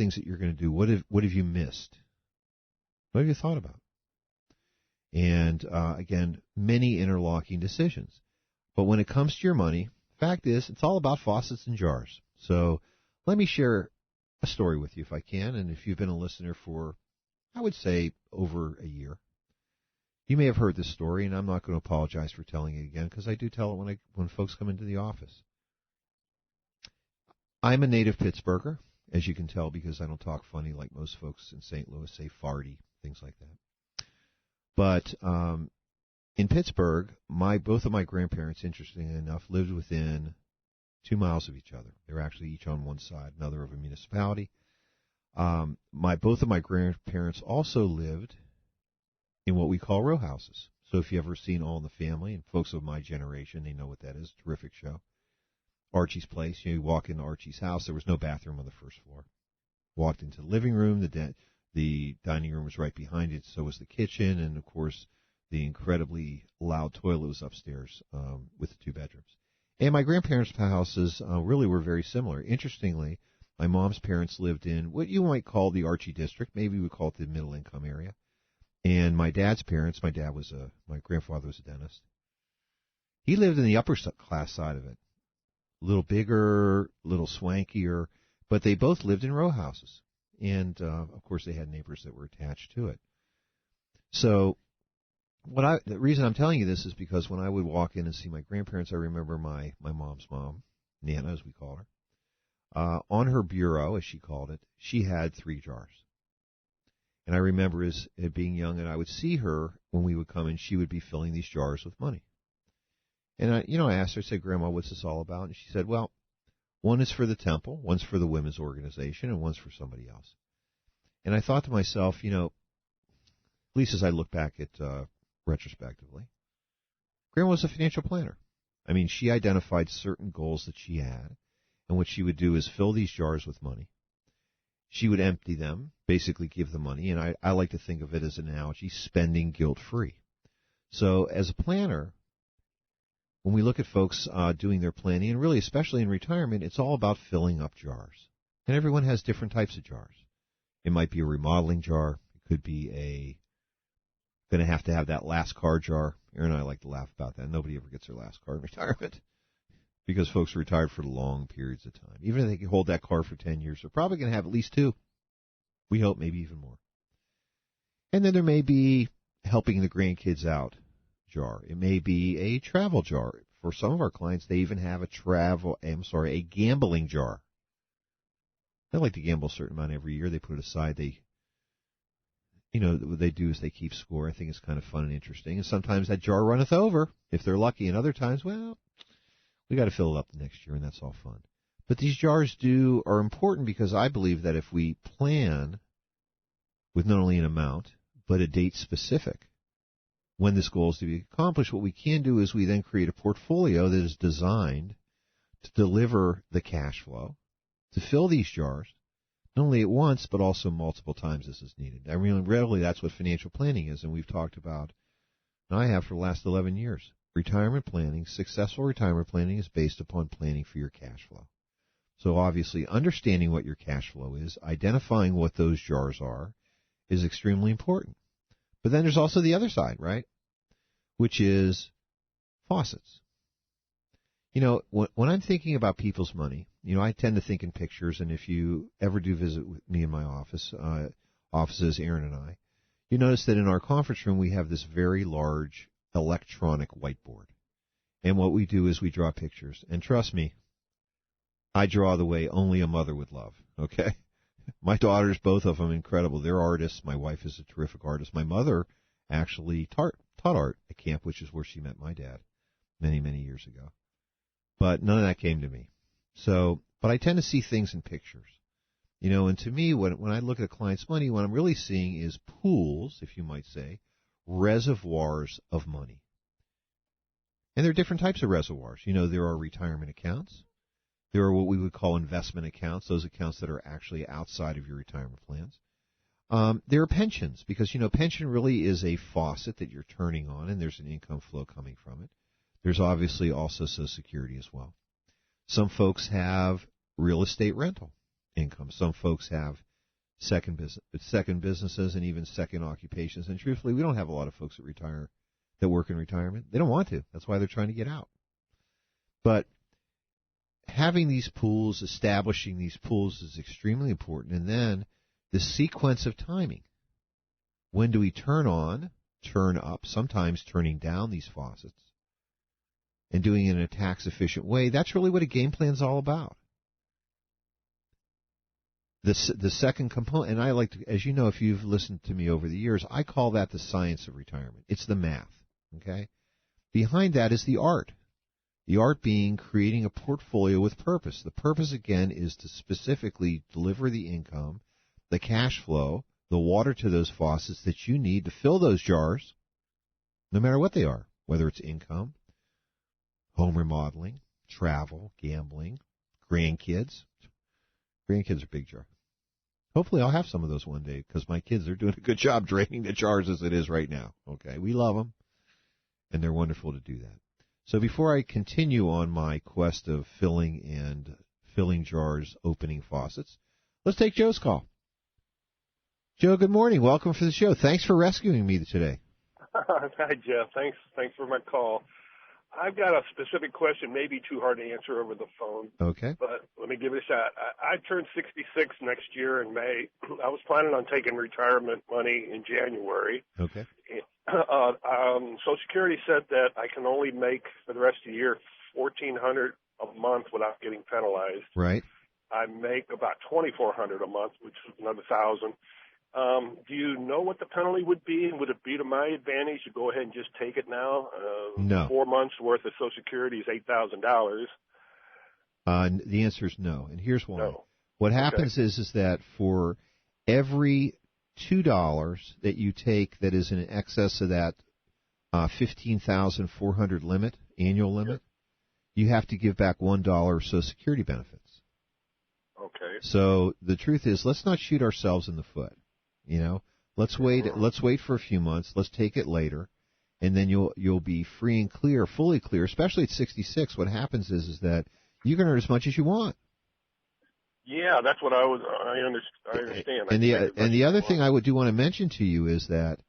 things that you're going to do, what have you missed? What have you thought about? And, again, many interlocking decisions. But when it comes to your money, fact is, it's all about faucets and jars. So let me share a story with you if I can. And if you've been a listener for, I would say, over a year, you may have heard this story, and I'm not going to apologize for telling it again because I do tell it when folks come into the office. I'm a native Pittsburgher, as you can tell, because I don't talk funny like most folks in St. Louis, say farty, things like that. But in Pittsburgh, both of my grandparents, interestingly enough, lived within 2 miles of each other. They were actually each on one side, another of a municipality. Both of my grandparents also lived in what we call row houses. So if you've ever seen All in the Family, and folks of my generation, they know what that is. Terrific show. Archie's Place. You walk into Archie's house. There was no bathroom on the first floor. Walked into the living room. The dining room was right behind it. So was the kitchen, and of course, the incredibly loud toilet was upstairs with the 2 bedrooms. And my grandparents' houses really were very similar. Interestingly, my mom's parents lived in what you might call the Archie district. Maybe we call it the middle-income area. And my dad's parents, my grandfather was a dentist. He lived in the upper class side of it. A little bigger, a little swankier, but they both lived in row houses. And, of course, they had neighbors that were attached to it. So the reason I'm telling you this is because when I would walk in and see my grandparents, I remember my mom's mom, Nana as we call her, on her bureau, as she called it, she had 3 jars. And I remember as being young, and I would see her when we would come in, she would be filling these jars with money. And I asked her, I said, Grandma, what's this all about? And she said, well, one is for the temple, one's for the women's organization, and one's for somebody else. And I thought to myself, at least as I look back at retrospectively, Grandma was a financial planner. I mean, she identified certain goals that she had, and what she would do is fill these jars with money. She would empty them, basically give the money, and I like to think of it as an analogy, spending guilt-free. So as a planner, when we look at folks doing their planning, and really especially in retirement, it's all about filling up jars. And everyone has different types of jars. It might be a remodeling jar. It could be going to have that last car jar. Aaron and I like to laugh about that. Nobody ever gets their last car in retirement because folks are retired for long periods of time. Even if they can hold that car for 10 years, they're probably going to have at least 2. We hope maybe even more. And then there may be helping the grandkids out jar. It may be a travel jar. For some of our clients, they even have a gambling jar. They like to gamble a certain amount every year. They put it aside. What they do is they keep score. I think it's kind of fun and interesting. And sometimes that jar runneth over if they're lucky. And other times, well, we got to fill it up the next year, and that's all fun. But these jars are important because I believe that if we plan with not only an amount, but a date specific, when this goal is to be accomplished, what we can do is we then create a portfolio that is designed to deliver the cash flow, to fill these jars, not only at once, but also multiple times as is needed. I mean, really, that's what financial planning is, and we've talked about, and I have for the last 11 years. Retirement planning, successful retirement planning is based upon planning for your cash flow. So obviously, understanding what your cash flow is, identifying what those jars are, is extremely important. But then there's also the other side, right? Which is faucets. When I'm thinking about people's money, I tend to think in pictures, and if you ever do visit with me in my offices, Aaron and I, you notice that in our conference room we have this very large electronic whiteboard. And what we do is we draw pictures. And trust me, I draw the way only a mother would love, okay? My daughters, both of them, incredible. They're artists. My wife is a terrific artist. My mother actually taught art at camp, which is where she met my dad many, many years ago. But none of that came to me. But I tend to see things in pictures. And to me, when I look at a client's money, what I'm really seeing is pools, if you might say, reservoirs of money. And there are different types of reservoirs. There are retirement accounts. There are what we would call investment accounts, those accounts that are actually outside of your retirement plans. There are pensions, because, pension really is a faucet that you're turning on, and there's an income flow coming from it. There's obviously also Social Security as well. Some folks have real estate rental income. Some folks have second businesses, and even second occupations. And truthfully, we don't have a lot of folks that work in retirement. They don't want to. That's why they're trying to get out. But having these pools, establishing these pools is extremely important. And then the sequence of timing. When do we turn on, turn up, sometimes turning down these faucets, and doing it in a tax-efficient way? That's really what a game plan is all about. The second component, and I like to, as you know, if you've listened to me over the years, I call that the science of retirement. It's the math, okay? Behind that is the art. The art being creating a portfolio with purpose. The purpose, again, is to specifically deliver the income, the cash flow, the water to those faucets that you need to fill those jars, no matter what they are, whether it's income, home remodeling, travel, gambling, grandkids. Grandkids are big jar. Hopefully I'll have some of those one day because my kids are doing a good job draining the jars as it is right now. Okay, we love them, and they're wonderful to do that. So before I continue on my quest of filling jars, opening faucets, let's take Joe's call. Joe, good morning. Welcome to the show. Thanks for rescuing me today. Hi, Jeff. Thanks for my call. I've got a specific question, maybe too hard to answer over the phone. Okay. But let me give it a shot. I turned 66 next year in May. I was planning on taking retirement money in January. Okay. Social Security said that I can only make for the rest of the year $1,400 a month without getting penalized. Right. I make about $2,400 a month, which is another $1,000. Do you know what the penalty would be? And would it be to my advantage to go ahead and just take it now? No. 4 months worth of Social Security is $8,000. The answer is no, and here's why. No. What happens is that for every $2 that you take that is in excess of that $15,400 limit, annual limit, you have to give back $1 Social Security benefits. Okay. So the truth is, let's not shoot ourselves in the foot. You know, let's wait for a few months. Let's take it later, and then you'll be free and clear, fully clear. Especially at 66, what happens is that you can earn as much as you want. Yeah, that's what I understand. And the other thing I do want to mention to you is that,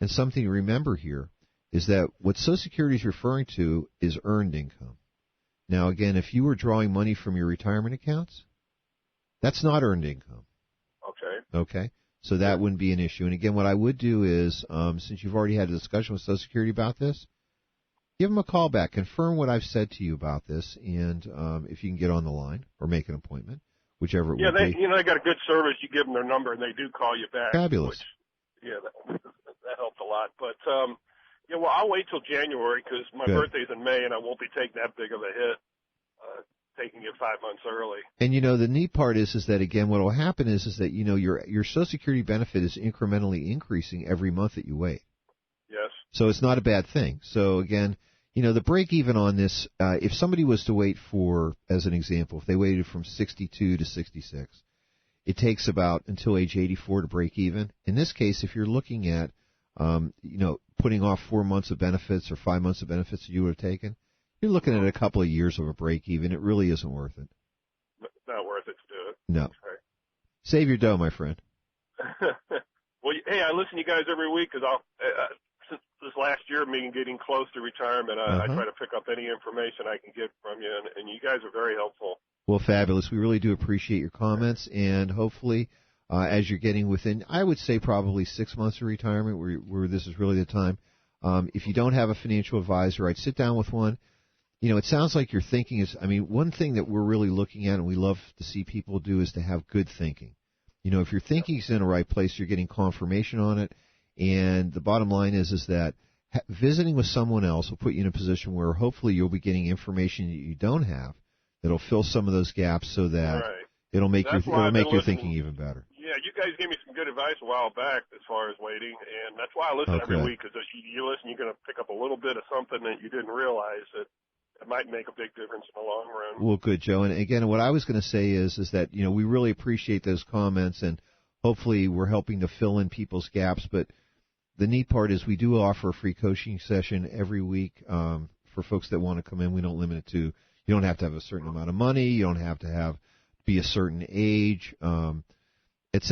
and something to remember here, is that what Social Security is referring to is earned income. Now, again, if you were drawing money from your retirement accounts, that's not earned income. Okay. So that wouldn't be an issue. And again, what I would do is, since you've already had a discussion with Social Security about this, give them a call back, confirm what I've said to you about this, and if you can get on the line or make an appointment, whichever it would be. Yeah, they got a good service. You give them their number, and they do call you back. Fabulous. That helped a lot. But, I'll wait till January because my birthday's in May, and I won't be taking that big of a hit. Taking it 5 months early. And the neat part is that again, what will happen is that your Social Security benefit is incrementally increasing every month that you wait. Yes. So it's not a bad thing. So again, the break even on this, if somebody was to wait for, as an example, if they waited from 62 to 66, it takes about until age 84 to break even. In this case, if you're looking at, putting off 4 months of benefits or 5 months of benefits that you would have taken, you're looking at a couple of years of a break even. It really isn't worth it. Not worth it to do it. No. Right. Save your dough, my friend. Well, hey, I listen to you guys every week because since this last year, me getting close to retirement, I try to pick up any information I can get from you, and you guys are very helpful. Well, fabulous. We really do appreciate your comments, and hopefully, as you're getting within, I would say probably 6 months of retirement, where this is really the time. If you don't have a financial advisor, I'd sit down with one. It sounds like your thinking is, one thing that we're really looking at and we love to see people do is to have good thinking. If your thinking's in the right place, you're getting confirmation on it. And the bottom line is that visiting with someone else will put you in a position where hopefully you'll be getting information that you don't have that'll fill some of those gaps so that it'll make your thinking even better. Yeah, you guys gave me some good advice a while back as far as waiting, and that's why I listen every week because you listen, you're going to pick up a little bit of something that you didn't realize that it might make a big difference in the long run. Well, good, Joe. And again, what I was going to say is that, we really appreciate those comments, and hopefully we're helping to fill in people's gaps. But the neat part is we do offer a free coaching session every week for folks that want to come in. We don't limit it to, you don't have to have a certain amount of money. You don't have to be a certain age.